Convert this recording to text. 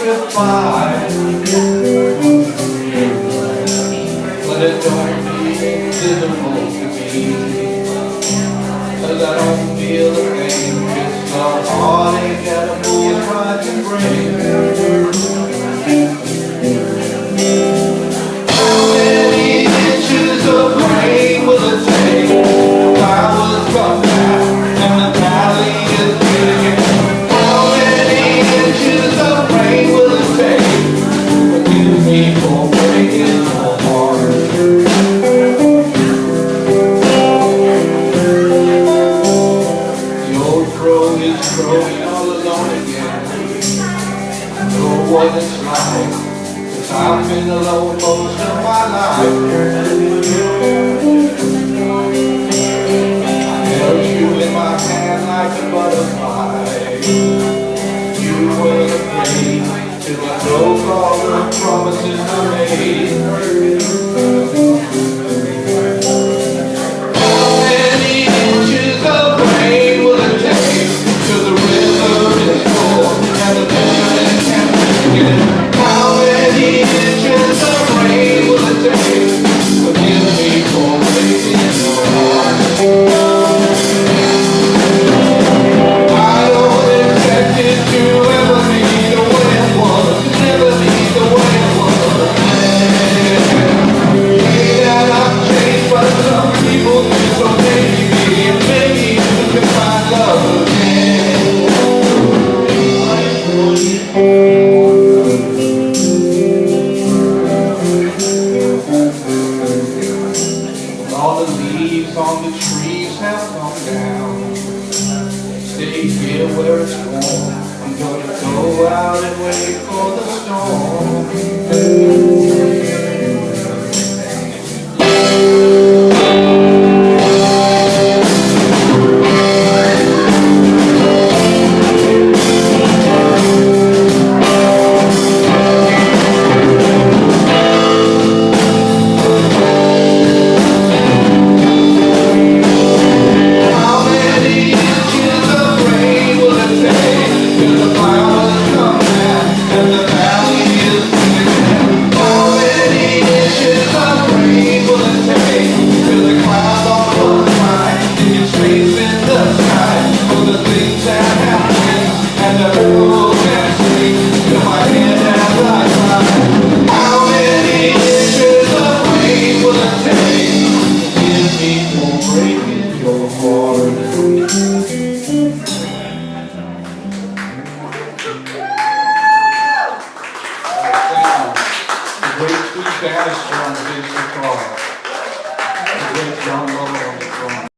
sacrifice, but it don't mean visible to me, 'cause I don't feel the pain, just the heartache that a fool tried to bring. How many inches of rain will it take? The flowers come back and the valley is big. How many inches of rain will it take? Forgive me for breaking your heart. The old crow is crowing all alone again. I know what it's like, 'cause I've been alone most of my life. I held you in my hand like a butterfly. You were afraid till I broke all the promises I made. How many inches of rain will it take till the river is full and the desert can't take it? How many inches of rain will it take? Forgive me for breaking your heart. I don't expect it to ever be the way it was, never be the way it was. Maybe that I've changed, but some people do, so maybe you can find love again. All the leaves on the trees have come down. Stay here where it's warm. I'm gonna go out and wait for the storm. How many inches of rain will it take till the flowers come back and the valley is big? How many inches of rain will it take till the clouds all look fine and your face in the sky for the things that happen and the people can see till my head as I cry? How many inches of rain will it take? Give me for breaking your heart. Great sweet jazz.